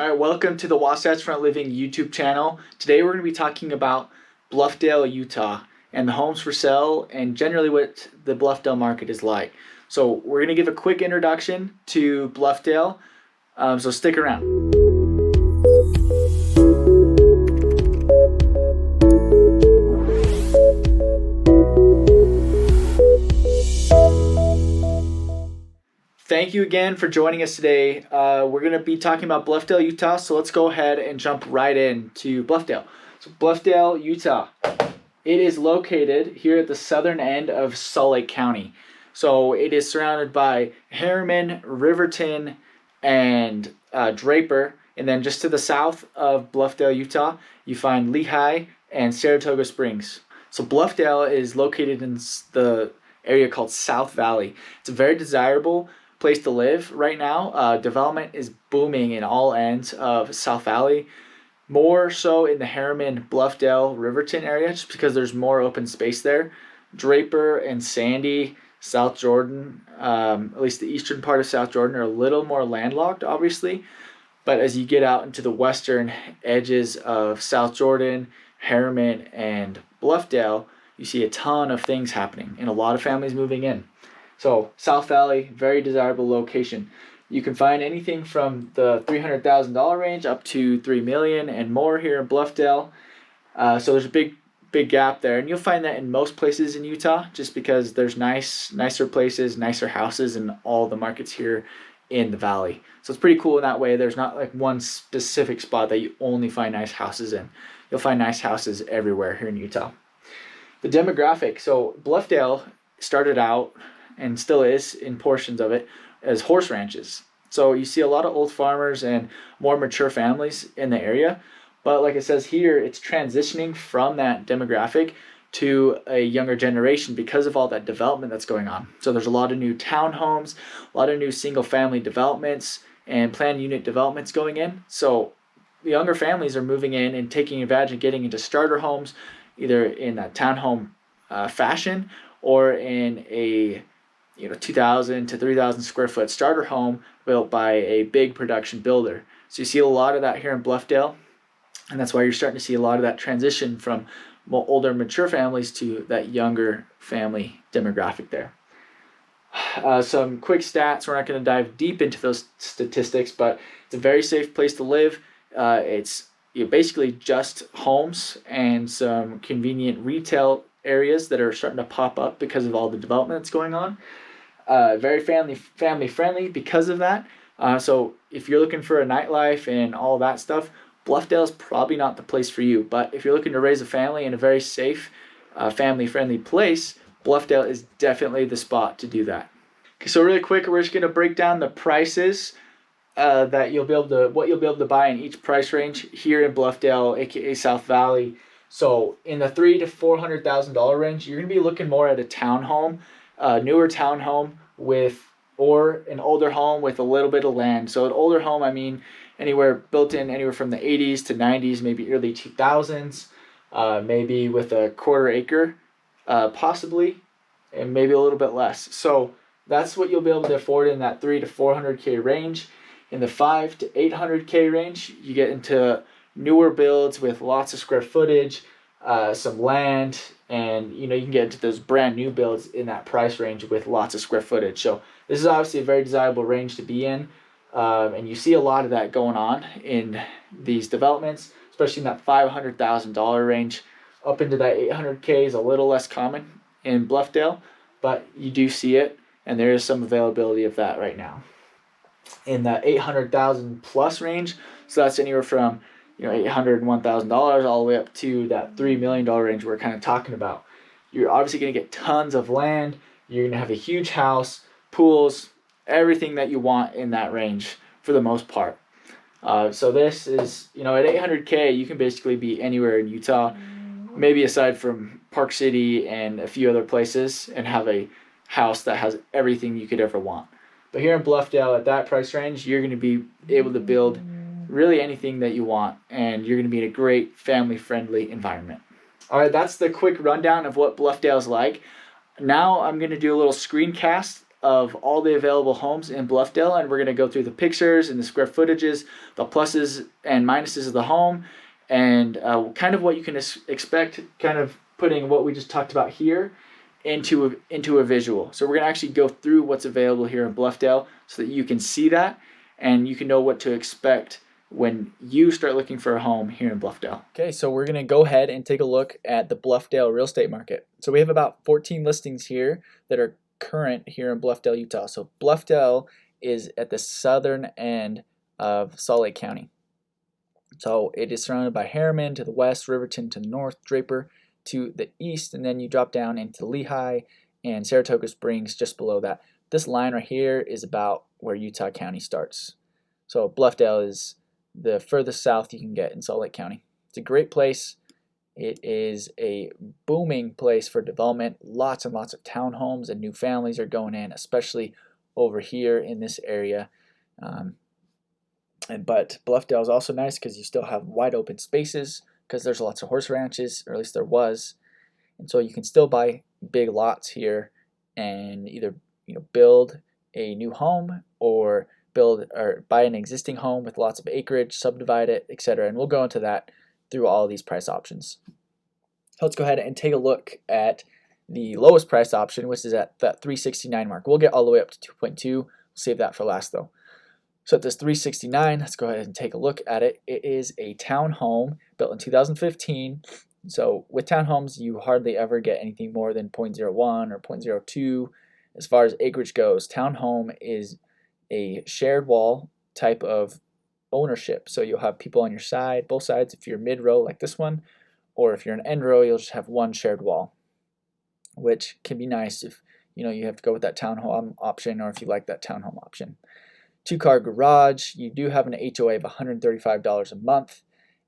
All right, welcome to the Wasatch Front Living YouTube channel. Today we're going to be talking about Bluffdale, Utah, and the homes for sale and generally what the Bluffdale market is like. So we're going to give a quick introduction to Bluffdale, so stick around. Thank you again for joining us today. We're going to be talking about Bluffdale, Utah, so let's go ahead and jump right into Bluffdale. So Bluffdale, Utah, it is located here at the southern end of Salt Lake County. So it is surrounded by Harriman, Riverton, and Draper. And then just to the south of Bluffdale, Utah, you find Lehigh and Saratoga Springs. So Bluffdale is located in the area called South Valley. It's a very desirable place to live right now. Development is booming in all ends of South Valley, more so in the Harriman, Bluffdale, Riverton area, just because there's more open space there. Draper and Sandy, South Jordan, at least the eastern part of South Jordan, are a little more landlocked, obviously. But as you get out into the western edges of South Jordan, Harriman, and Bluffdale, you see a ton of things happening and a lot of families moving in. So South Valley, very desirable location. You can find anything from the $300,000 range up to $3 million and more here in Bluffdale. So there's a big gap there, and you'll find that in most places in Utah, just because there's nicer places, nicer houses in all the markets here in the valley. So it's pretty cool in that way. There's not like one specific spot that you only find nice houses in. You'll find nice houses everywhere here in Utah. The demographic. So Bluffdale started out, and still is in portions of it, as horse ranches. So you see a lot of old farmers and more mature families in the area. But like it says here, it's transitioning from that demographic to a younger generation because of all that development that's going on. So there's a lot of new townhomes, a lot of new single family developments and planned unit developments going in. So the younger families are moving in and taking advantage of getting into starter homes, either in a townhome fashion or in a 2,000 to 3,000 square foot starter home built by a big production builder. So you see a lot of that here in Bluffdale, and that's why you're starting to see a lot of that transition from older mature families to that younger family demographic there. Some quick stats. We're not going to dive deep into those statistics, but it's a very safe place to live. It's basically just homes and some convenient retail areas that are starting to pop up because of all the development that's going on. Very family friendly because of that. So if you're looking for a nightlife and all that stuff, Bluffdale is probably not the place for you. But if you're looking to raise a family in a very safe, family friendly place, Bluffdale is definitely the spot to do that. Okay, so really quick, we're just going to break down the prices that you'll be able to buy in each price range here in Bluffdale, aka South Valley. So in the $300,000 to $400,000 range, you're going to be looking more at a townhome, newer townhome or an older home with a little bit of land. So an older home, I mean built in anywhere from the 80s to 90s, maybe early 2000s, maybe with a quarter acre, possibly, and maybe a little bit less. So that's what you'll be able to afford in that $300,000 to $400,000 range. In the $500,000 to $800,000 range, you get into newer builds with lots of square footage, some land, and you can get into those brand new builds in that price range with lots of square footage. So this is obviously a very desirable range to be in, and you see a lot of that going on in these developments, especially in that $500,000 range. Up into that $800,000 is a little less common in Bluffdale, but you do see it, and there is some availability of that right now. In the $800,000 plus range, so that's anywhere from $801,000 all the way up to that $3 million range we're kind of talking about. You're obviously going to get tons of land. You're going to have a huge house, pools, everything that you want in that range for the most part. So this is, at $800,000, you can basically be anywhere in Utah, maybe aside from Park City and a few other places, and have a house that has everything you could ever want. But here in Bluffdale, at that price range, you're going to be able to build really anything that you want, and you're going to be in a great family-friendly environment. All right, that's the quick rundown of what Bluffdale is like. Now I'm going to do a little screencast of all the available homes in Bluffdale, and we're going to go through the pictures and the square footages, the pluses and minuses of the home, and kind of what you can expect, kind of putting what we just talked about here into a visual. So we're going to actually go through what's available here in Bluffdale so that you can see that and you can know what to expect when you start looking for a home here in Bluffdale. Okay, so we're going to go ahead and take a look at the Bluffdale real estate market. So we have about 14 listings here that are current here in Bluffdale, Utah. So Bluffdale is at the southern end of Salt Lake County. So it is surrounded by Harriman to the west, Riverton to the north, Draper to the east, and then you drop down into Lehigh and Saratoga Springs just below that. This line right here is about where Utah County starts. So Bluffdale is the furthest south you can get in Salt Lake County. It's a great place. It is a booming place for development. Lots and lots of townhomes and new families are going in, especially over here in this area. But Bluffdale is also nice because you still have wide open spaces because there's lots of horse ranches, or at least there was. And so you can still buy big lots here and either build a new home or buy an existing home with lots of acreage, subdivide it, etc. And we'll go into that through all of these price options. So let's go ahead and take a look at the lowest price option, which is at that $369 mark. We'll get all the way up to 2.2. We'll save that for last though. So at this $369, let's go ahead and take a look at it. It is a townhome built in 2015. So with townhomes, you hardly ever get anything more than 0.01 or 0.02 as far as acreage goes. Townhome is a shared wall type of ownership. So you'll have people on your side, both sides, if you're mid-row like this one, or if you're an end row, you'll just have one shared wall, which can be nice if you have to go with that townhome option, or if you like that townhome option. 2-car garage. You do have an HOA of $135 a month,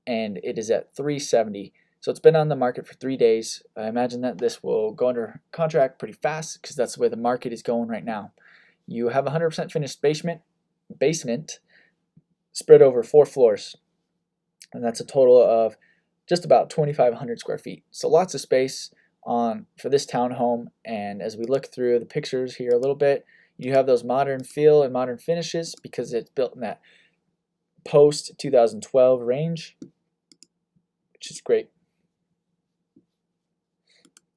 and it is at $370. So it's been on the market for 3 days. I imagine that this will go under contract pretty fast because that's the way the market is going right now. You have a 100% finished basement spread over 4 floors, and that's a total of just about 2,500 square feet. So lots of space for this townhome. And as we look through the pictures here a little bit, you have those modern feel and modern finishes because it's built in that post 2012 range, which is great.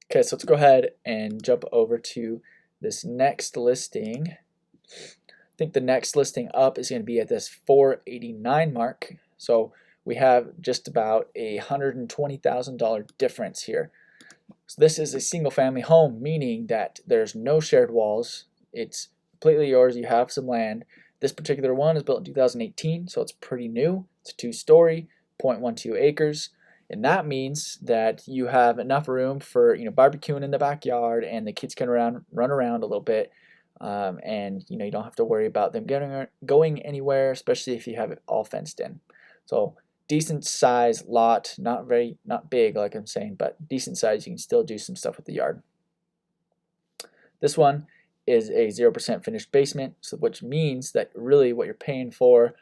Okay, so let's go ahead and jump over to this next listing. I think the next listing up is going to be at this $489 mark. So we have just about a $120,000 difference here. So this is a single family home, meaning that there's no shared walls. It's completely yours. You have some land. This particular one is built in 2018, so it's pretty new. It's a 2-story, 0.12 acres. And that means that you have enough room for barbecuing in the backyard, and the kids can run around a little bit, and you don't have to worry about them going anywhere, especially if you have it all fenced in. So decent size lot, not big like I'm saying, but decent size. You can still do some stuff with the yard. This one is a 0% finished basement, so which means that really what you're paying for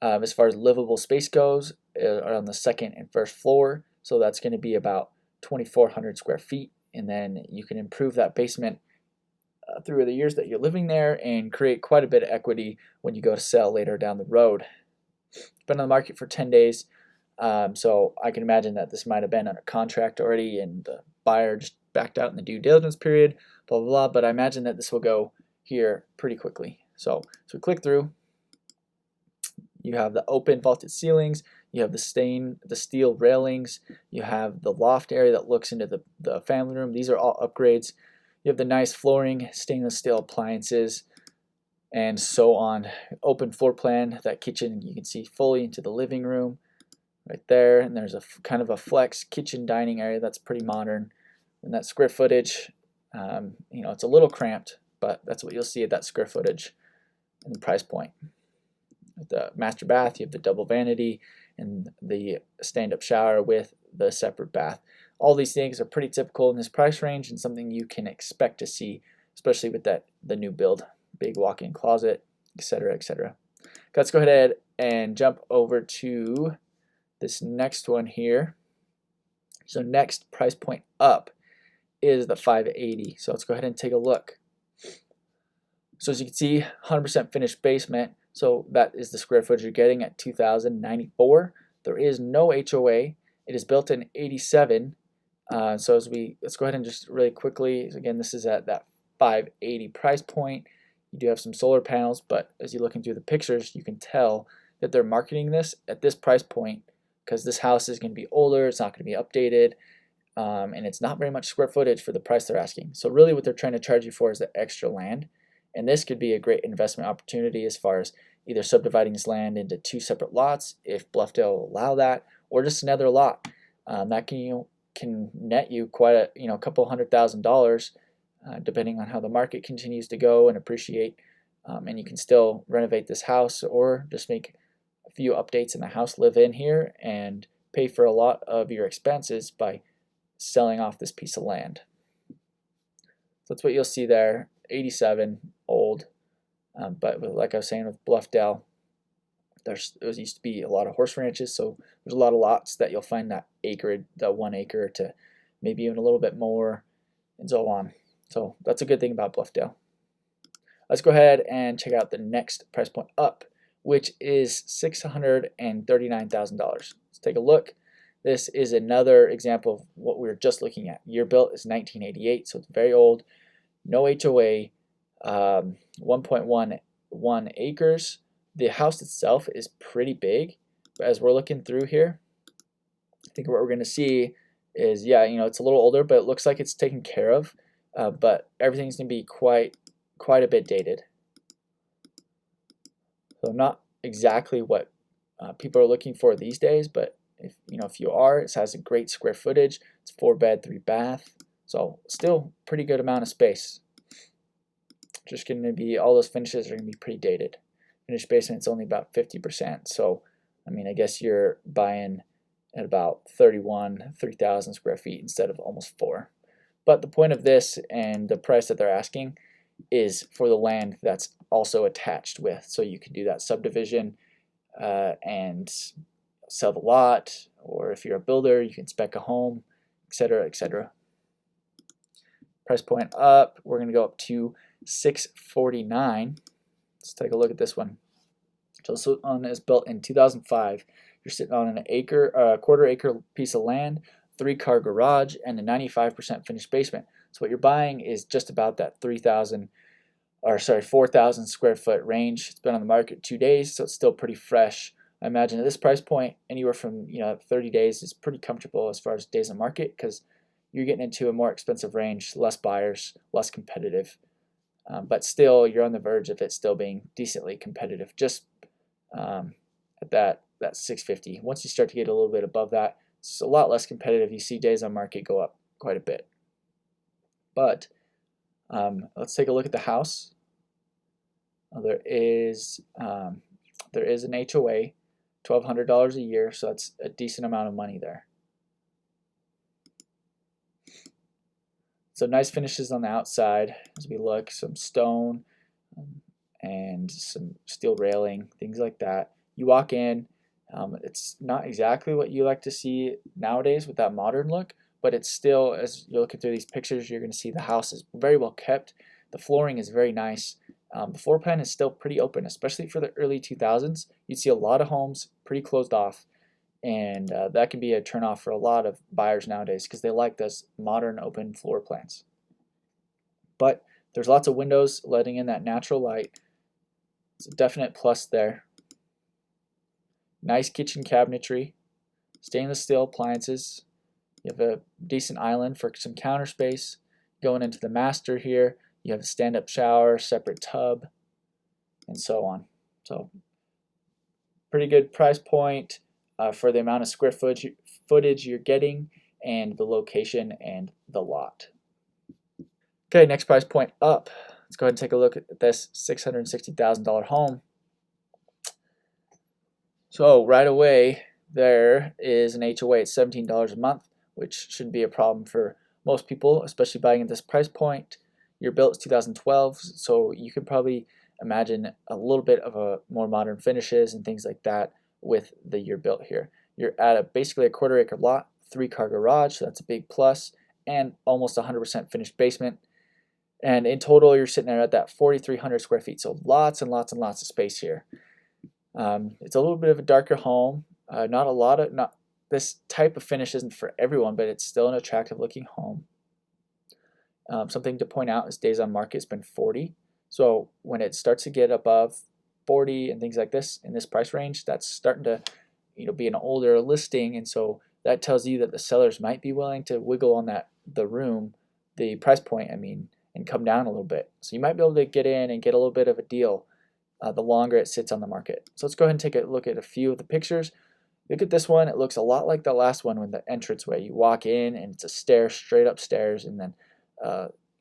as far as livable space goes are on the second and first floor. So that's going to be about 2,400 square feet, and then you can improve that basement through the years that you're living there and create quite a bit of equity when you go to sell later down the road. It's been on the market for 10 days, so I can imagine that this might have been under contract already and the buyer just backed out in the due diligence period, blah, blah, blah, but I imagine that this will go here pretty quickly. So we click through. You have the open vaulted ceilings, you have the steel railings, you have the loft area that looks into the family room. These are all upgrades. You have the nice flooring, stainless steel appliances, and so on. Open floor plan, that kitchen you can see fully into the living room right there, and there's a kind of a flex kitchen dining area that's pretty modern. And that square footage, it's a little cramped, but that's what you'll see at that square footage and the price point. The master bath, you have the double vanity and the stand-up shower with the separate bath. All these things are pretty typical in this price range and something you can expect to see, especially with the new build, big walk-in closet, etc., etc. Let's go ahead and jump over to this next one here. So next price point up is the 580. So let's go ahead and take a look. So as you can see, 100% finished basement. So that is the square footage you're getting at 2,094. There is no HOA. It is built in 87. So let's go ahead and just really quickly, again, this is at that 580 price point. You do have some solar panels, but as you're looking through the pictures, you can tell that they're marketing this at this price point because this house is going to be older, it's not going to be updated, and it's not very much square footage for the price they're asking. So really what they're trying to charge you for is the extra land, and this could be a great investment opportunity as far as either subdividing this land into 2 separate lots if Bluffdale will allow that, or just another lot. That can net you quite a couple $100,000 depending on how the market continues to go and appreciate, and you can still renovate this house or just make a few updates in the house, live in here, and pay for a lot of your expenses by selling off this piece of land. So that's what you'll see there. 87, old, but like I was saying with Bluffdale, there used to be a lot of horse ranches, so there's a lot of lots that you'll find that acre, that 1 acre to maybe even a little bit more, and so on. So that's a good thing about Bluffdale. Let's go ahead and check out the next price point up, which is $639,000. Let's take a look. This is another example of what we were just looking at. Year built is 1988, so it's very old. No HOA, 1.11 acres. The house itself is pretty big, but as we're looking through here, I think what we're going to see is, yeah, it's a little older, but it looks like it's taken care of. But everything's going to be quite a bit dated. So not exactly what people are looking for these days, but if you are, it has a great square footage. It's 4 bed, 3 bath, so still pretty good amount of space. Just going to be, all those finishes are going to be pretty dated. Finished basement's only about 50%, so I guess you're buying at about 3,000 square feet instead of almost 4. But the point of this and the price that they're asking is for the land that's also attached with, so you can do that subdivision and sell the lot, or if you're a builder, you can spec a home, etc., etc. Price point up, we're going to go up to $649. Let's take a look at this one. So this one is built in 2005. You're sitting on a quarter acre piece of land, 3-car garage, and a 95% finished basement. So what you're buying is just about that 4,000 square foot range. It's been on the market 2 days, so it's still pretty fresh. I imagine at this price point, anywhere from 30 days is pretty comfortable as far as days on market, because you're getting into a more expensive range, less buyers, less competitive. But still, you're on the verge of it still being decently competitive, just at that 650. Once you start to get a little bit above that, it's a lot less competitive. You see days on market go up quite a bit. But let's take a look at the house. There is an HOA, $1,200 a year, so that's a decent amount of money there. So nice finishes on the outside as we look, some stone and some steel railing, things like that. You walk in, it's not exactly what you like to see nowadays with that modern look, but it's still, as you're looking through these pictures, you're going to see the house is very well kept. The flooring is very nice. The floor plan is still pretty open, especially for the early 2000s. You'd see a lot of homes pretty closed off, and that can be a turnoff for a lot of buyers nowadays because they like those modern open floor plans. But there's lots of windows letting in that natural light. It's a definite plus there. Nice kitchen cabinetry, stainless steel appliances. You have a decent island for some counter space. Going into the master here, you have a stand-up shower, separate tub, and so on. So pretty good price point for the amount of square footage you're getting and the location and the lot. Okay, next price point up. Let's go ahead and take a look at this $660,000 home. So right away, there is an HOA at $17 a month, which shouldn't be a problem for most people, especially buying at this price point. Your built is 2012, so you could probably imagine a little bit of a more modern finishes and things like that with the year built here. You're at basically a quarter acre lot, 3-car garage, so that's a big plus, and almost 100% finished basement. And in total, you're sitting there at that 4,300 square feet. So lots and lots and lots of space here. It's a little bit of a darker home. Not this type of finish isn't for everyone, but it's still an attractive looking home. Something to point out is days on market has been 40. So when it starts to get above 40 and things like this in this price range, that's starting to be an older listing, and so that tells you that the sellers might be willing to wiggle on the price point, and come down a little bit. So you might be able to get in and get a little bit of a deal the longer it sits on the market. So let's go ahead and take a look at a few of the pictures. Look at this one. It looks a lot like the last one with the entranceway. You walk in and it's a straight up stairs, and then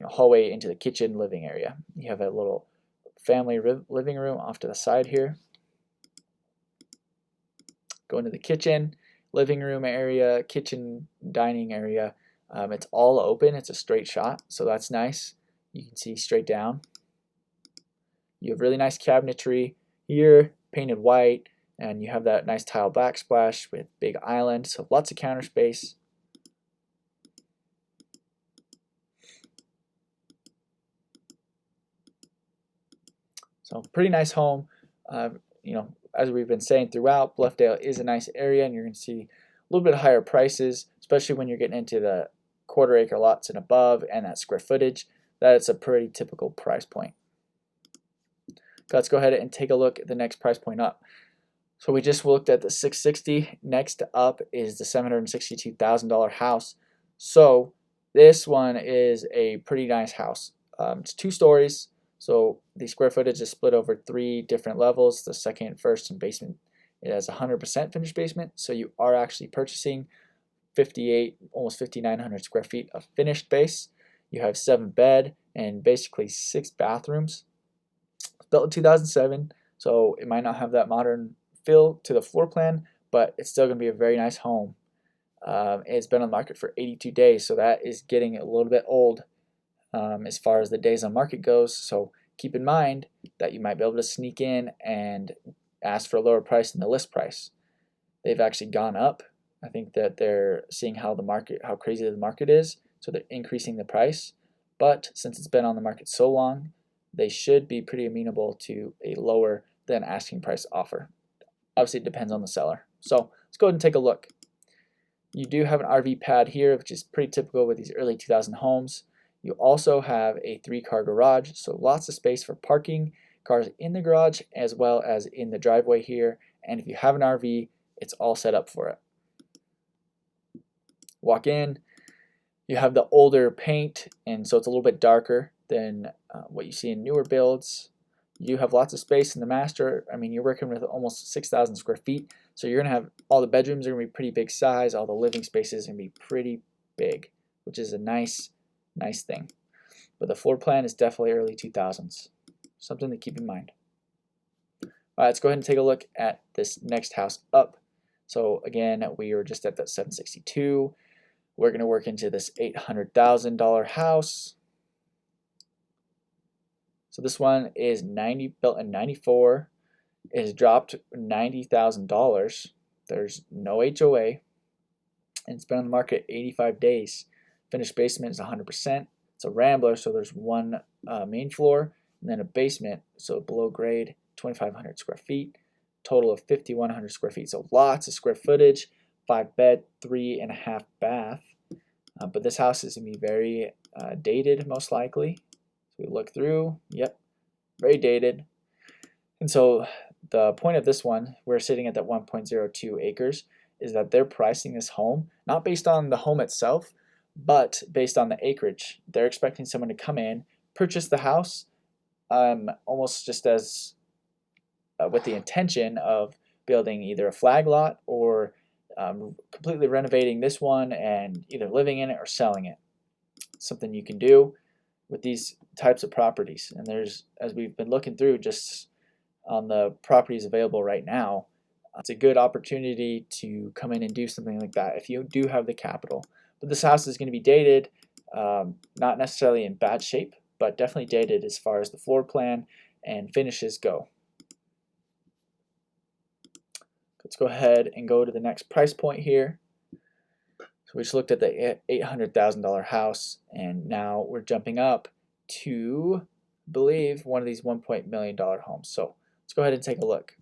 hallway into the kitchen living area. You have a little family living room off to the side here. Go into the kitchen, living room area, kitchen, dining area. It's all open. It's a straight shot, so that's nice. You can see straight down. You have really nice cabinetry here, painted white, and you have that nice tile backsplash with big island, so lots of counter space. So pretty nice home. As we've been saying throughout, Bluffdale is a nice area, and you're going to see a little bit higher prices, especially when you're getting into the quarter-acre lots and above, and that square footage. That's a pretty typical price point. Let's go ahead and take a look at the next price point up. So we just looked at the 660. Next up is the $762,000 house. So this one is a pretty nice house. It's 2 stories. So the square footage is split over 3 different levels. The second, first, and basement. It has 100% finished basement. So you are actually purchasing almost 5,900 square feet of finished base. You have 7 bed and basically 6 bathrooms. It's built in 2007, so it might not have that modern feel to the floor plan, but it's still going to be a very nice home. It's been on the market for 82 days, so that is getting a little bit old as far as the days on market goes. So keep in mind that you might be able to sneak in and ask for a lower price than the list price. They've actually gone up. I think that they're seeing how crazy the market is, so they're increasing the price. But since it's been on the market so long, they should be pretty amenable to a lower than asking price offer. Obviously, it depends on the seller. So let's go ahead and take a look. You do have an RV pad here, which is pretty typical with these early 2000 homes. You also have a 3-car garage, so lots of space for parking cars in the garage as well as in the driveway here. And if you have an RV, it's all set up for it. Walk in, you have the older paint, and so it's a little bit darker than what you see in newer builds. You have lots of space in the master. You're working with almost 6,000 square feet, so you're going to have all the bedrooms are going to be pretty big size. All the living spaces are going to be pretty big, which is a nice thing. But the floor plan is definitely early 2000s. Something to keep in mind. All right, let's go ahead and take a look at this next house up. So again, we were just at that 762. We're going to work into this $800,000 house. So this one is built in 94. It has dropped $90,000. There's no HOA, and it's been on the market 85 days. Finished basement is 100%. It's a rambler, so there's 1 main floor and then a basement, so below grade, 2,500 square feet. Total of 5,100 square feet. So lots of square footage. 5 bed, 3.5 bath. But this house is going to be very dated, most likely. So we look through, yep, very dated. And so the point of this one, we're sitting at that 1.02 acres, is that they're pricing this home not based on the home itself, but based on the acreage. They're expecting someone to come in, purchase the house, almost just as with the intention of building either a flag lot or completely renovating this one and either living in it or selling it. Something you can do with these types of properties. And there's, as we've been looking through just on the properties available right now, it's a good opportunity to come in and do something like that if you do have the capital. But this house is going to be dated, not necessarily in bad shape, but definitely dated as far as the floor plan and finishes go. Let's go ahead and go to the next price point here. So we just looked at the $800,000 house, and now we're jumping up to, I believe, one of these $1 million homes. So let's go ahead and take a look.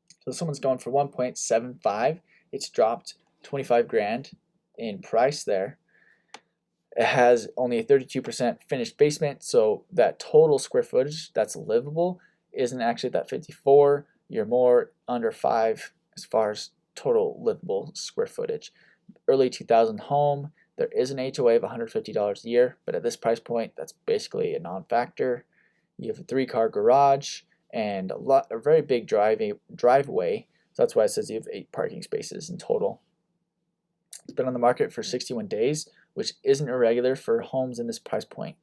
So this one's going for 1.75. It's dropped 25 grand in price there. It has only a 32% finished basement, so that total square footage that's livable isn't actually that 54. You're more under 5 as far as total livable square footage. Early 2000 home. There is an HOA of $150 a year, but at this price point, that's basically a non-factor. You have a 3-car garage and a very big driveway. So that's why it says you have 8 parking spaces in total. It's been on the market for 61 days, which isn't irregular for homes in this price point.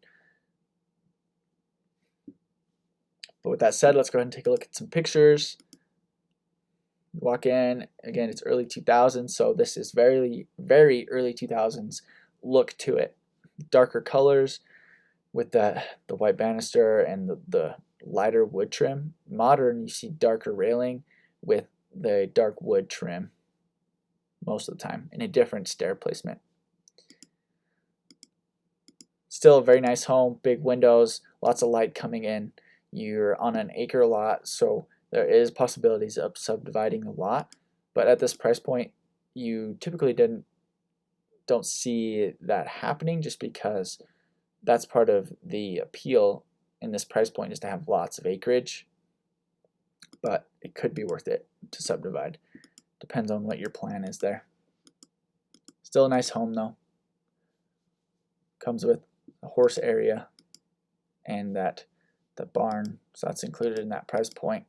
But with that said, let's go ahead and take a look at some pictures. Walk in, again, it's early 2000s, so this is very, very early 2000s look to it. Darker colors with the white banister and the lighter wood trim. Modern, you see darker railing with the dark wood trim most of the time in a different stair placement. Still a very nice home, big windows, lots of light coming in. You're on an acre lot, so there is possibilities of subdividing the lot, but at this price point, you typically don't see that happening, just because that's part of the appeal in this price point, is to have lots of acreage. But it could be worth it to subdivide. Depends on what your plan is there. Still a nice home though. Comes with a horse area and the barn, so that's included in that price point.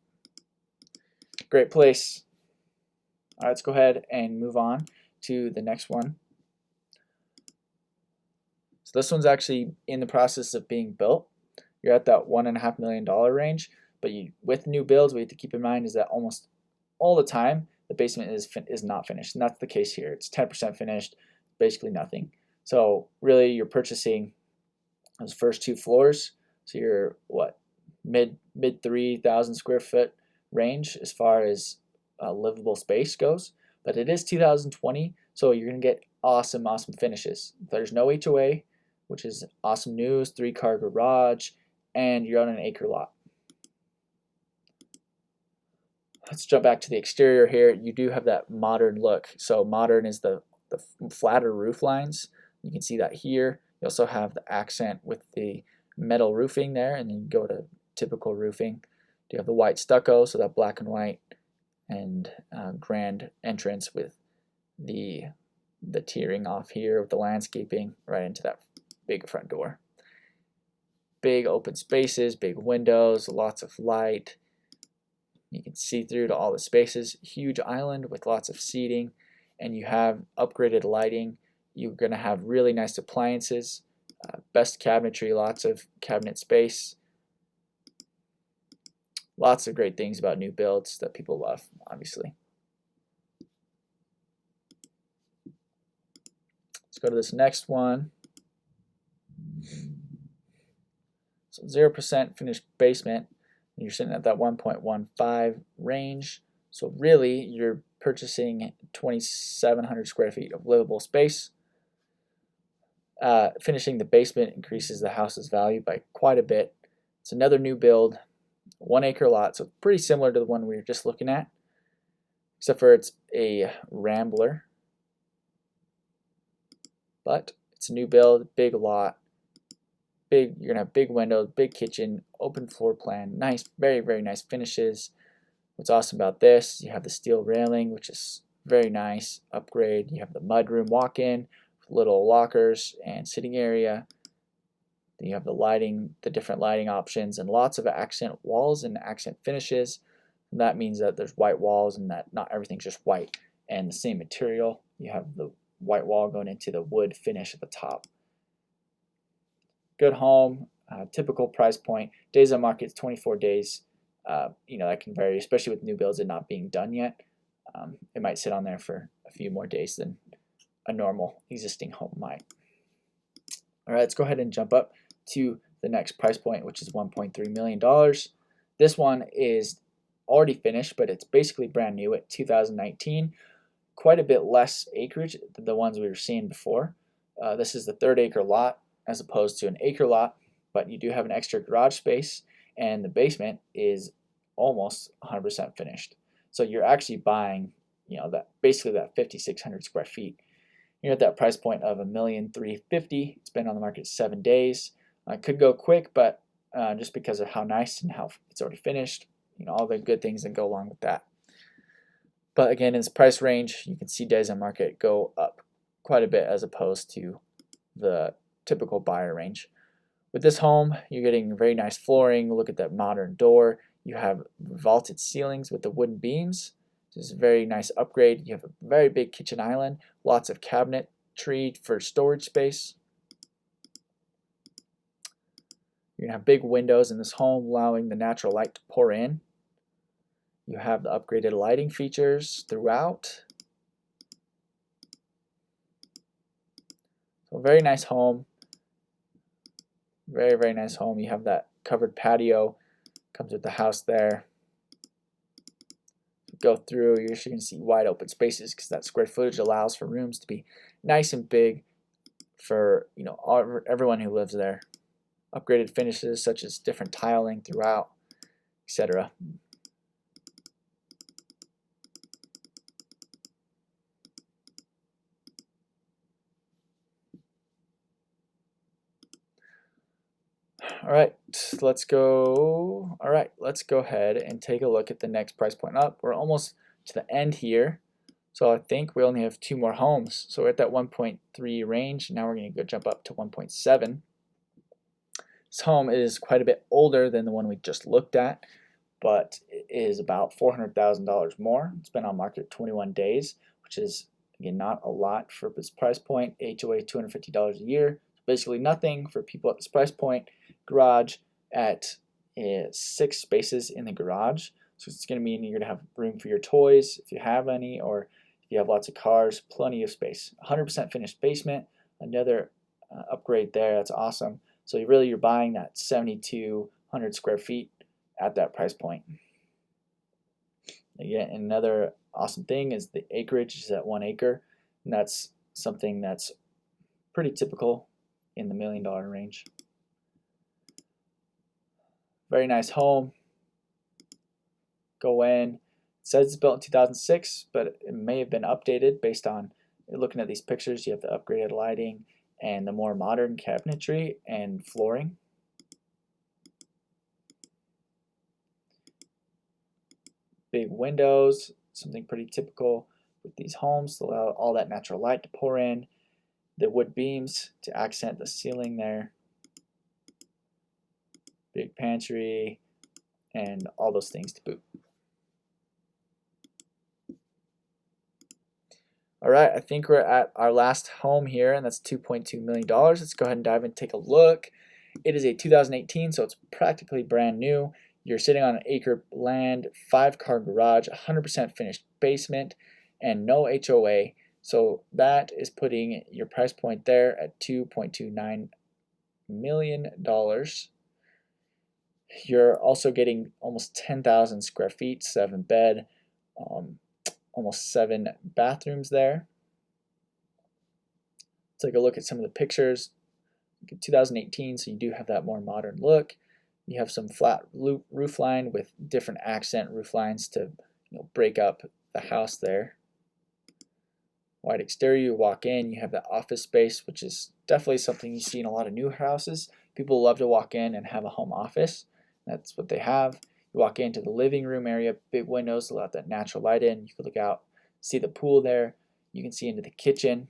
Great place. All right, let's go ahead and move on to the next one. So this one's actually in the process of being built. You're at that $1.5 million range, but with new builds, what you have to keep in mind is that almost all the time the basement is not finished, and that's the case here. It's 10% finished, basically nothing. So really, you're purchasing those first 2 floors. So you're mid 3,000 square foot range as far as livable space goes. But it is 2020, so you're gonna get awesome finishes. There's no HOA, which is awesome news. 3-car garage, and you're on an acre lot. Let's jump back to the exterior here. You do have that modern look. So modern is the flatter roof lines. You can see that here. You also have the accent with the metal roofing there, and then you go to typical roofing. You have the white stucco, so that black and white, and grand entrance with the tiering off here with the landscaping right into that big front door. Big open spaces, big windows, lots of light. You can see through to all the spaces. Huge island with lots of seating, and you have upgraded lighting. You're going to have really nice appliances, best cabinetry, lots of cabinet space. Lots of great things about new builds that people love, obviously. Let's go to this next one. So 0% finished basement. You're sitting at that 1.15 range. So really, you're purchasing 2,700 square feet of livable space. Finishing the basement increases the house's value by quite a bit. It's another new build, 1 acre lot, so pretty similar to the one we were just looking at, except for it's a rambler. But it's a new build, big lot, you're gonna have big windows, big kitchen, open floor plan, nice, very, very nice finishes. What's awesome about this, you have the steel railing, which is very nice, upgrade. You have the mudroom walk-in, little lockers and sitting area. Then you have the lighting, the different lighting options, and lots of accent walls and accent finishes. And that means that there's white walls and that not everything's just white and the same material. You have the white wall going into the wood finish at the top. Good home, typical price point. Days on market is 24 days. That can vary, especially with new builds and not being done yet. It might sit on there for a few more days than a normal existing home might. All right, let's go ahead and jump up to the next price point, which is $1.3 million. This one is already finished, but it's basically brand new at 2019. Quite a bit less acreage than the ones we were seeing before. This is the 3rd acre lot as opposed to an acre lot. but you do have an extra garage space, and the basement is almost 100% finished. So you're actually buying, that basically that 5,600 square feet. You're at that price point of $1,350,000. It's been on the market 7 days. Could go quick, but just because of how nice and how it's already finished, all the good things that go along with that. But again, in this price range, you can see days on market go up quite a bit as opposed to the typical buyer range. With this home, you're getting very nice flooring. Look at that modern door. You have vaulted ceilings with the wooden beams. This is a very nice upgrade. You have a very big kitchen island, lots of cabinetry for storage space. You're going to have big windows in this home, allowing the natural light to pour in. You have the upgraded lighting features throughout. So very nice home. Very, very nice home. You have that covered patio. Comes with the house there. Go through, you're actually going to see wide open spaces because that square footage allows for rooms to be nice and big for everyone who lives there. Upgraded finishes such as different tiling throughout, etc. All right, let's go ahead and take a look at the next price point up. We're almost to the end here, so I think we only have 2 more homes. So we're at that 1.3 range. Now we're going to go jump up to 1.7. This home is quite a bit older than the one we just looked at, but it is about $400,000 more. It's been on market 21 days, which is, again, not a lot for this price point. HOA $250 a year. Basically nothing for people at this price point. Garage at 6 spaces in the garage. So it's going to mean you're going to have room for your toys if you have any, or if you have lots of cars, plenty of space. 100% finished basement. Another upgrade there. That's awesome. So you're buying that 7,200 square feet at that price point. Again, another awesome thing is the acreage is at 1 acre, and that's something that's pretty typical in the $1 million range. Very nice home. Go in. It says it's built in 2006, but it may have been updated based on looking at these pictures. You have the upgraded lighting and the more modern cabinetry and flooring. Big windows, something pretty typical with these homes to allow all that natural light to pour in. The wood beams to accent the ceiling there. Big pantry and all those things to boot. All right, I think we're at our last home here, and that's $2.2 million. Let's go ahead and dive in and take a look. It is a 2018, so it's practically brand new. You're sitting on an acre land, 5-car garage, 100% finished basement, and no HOA. So that is putting your price point there at $2.29 million. You're also getting almost 10,000 square feet, 7-bed, almost 7 bathrooms there. Take a look at some of the pictures. 2018, so you do have that more modern look. You have some flat roof line with different accent roof lines to break up the house there. Wide exterior, you walk in, you have the office space, which is definitely something you see in a lot of new houses. People love to walk in and have a home office. That's what they have. You walk into the living room area, big windows, allow that natural light in. You can look out, see the pool there. You can see into the kitchen.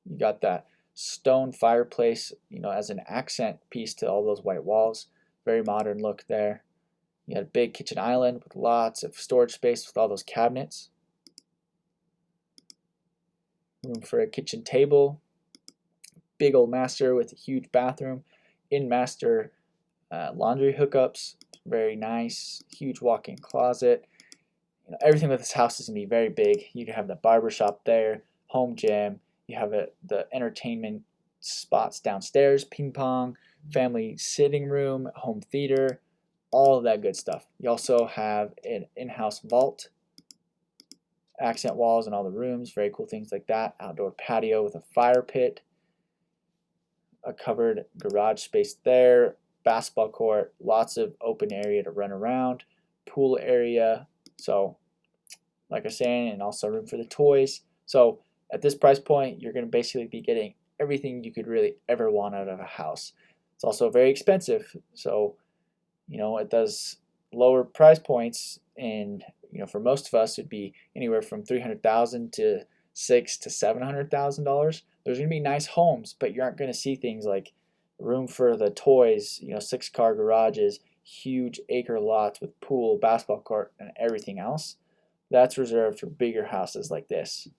You got that stone fireplace, as an accent piece to all those white walls. Very modern look there. You got a big kitchen island with lots of storage space with all those cabinets. Room for a kitchen table. Big old master with a huge bathroom. In-master laundry hookups. Very nice. Huge walk-in closet. Everything with this house is going to be very big. You can have the barber shop there, home gym. You have the entertainment spots downstairs, ping pong, family sitting room, home theater, all of that good stuff. You also have an in-house vault, accent walls in all the rooms, very cool things like that. Outdoor patio with a fire pit. a covered garage space there, basketball court, lots of open area to run around, pool area. So like I was saying, and also room for the toys. So at this price point, you're going to basically be getting everything you could really ever want out of a house. It's also very expensive. So, it does lower price points, and for most of us it'd be anywhere from $300,000 to $600,000 to $700,000. There's going to be nice homes, but you aren't going to see things like room for the toys, 6-car garages, huge acre lots with pool, basketball court, and everything else. That's reserved for bigger houses like this.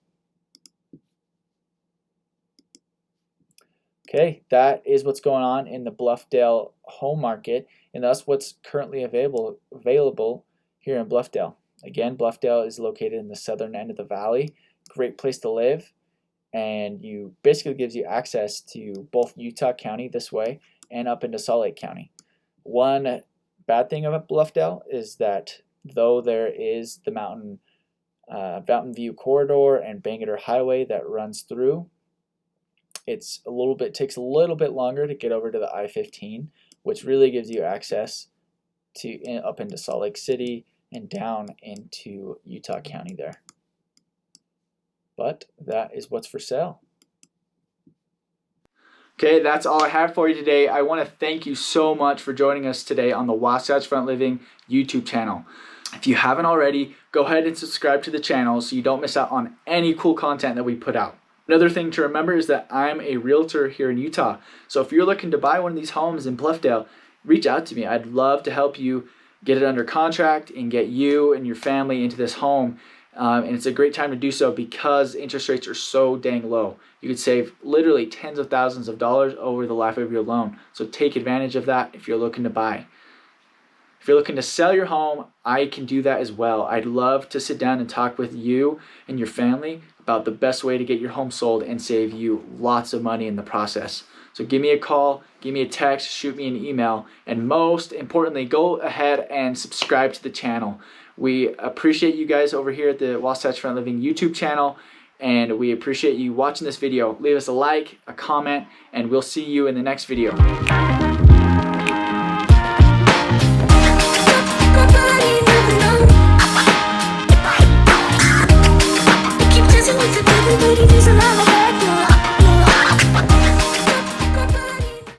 Okay, that is what's going on in the Bluffdale home market, and that's what's currently available here in Bluffdale. Again, Bluffdale is located in the southern end of the valley. Great place to live, and you basically gives you access to both Utah County this way and up into Salt Lake County. One bad thing about Bluffdale is that though there is the Mountain View Corridor and Bangerter Highway that runs through, takes a little bit longer to get over to the I-15, which really gives you access to up into Salt Lake City and down into Utah County there. But that is what's for sale. Okay, that's all I have for you today. I want to thank you so much for joining us today on the Wasatch Front Living YouTube channel. If you haven't already, go ahead and subscribe to the channel so you don't miss out on any cool content that we put out. Another thing to remember is that I'm a realtor here in Utah. So if you're looking to buy one of these homes in Bluffdale, reach out to me. I'd love to help you get it under contract and get you and your family into this home. And it's a great time to do so because interest rates are so dang low. You could save literally tens of thousands of dollars over the life of your loan. So take advantage of that if you're looking to buy. If you're looking to sell your home, I can do that as well. I'd love to sit down and talk with you and your family about the best way to get your home sold and save you lots of money in the process. So give me a call, give me a text, shoot me an email, and most importantly, go ahead and subscribe to the channel. We appreciate you guys over here at the Wasatch Front Living YouTube channel, and we appreciate you watching this video. Leave us a like, a comment, and we'll see you in the next video.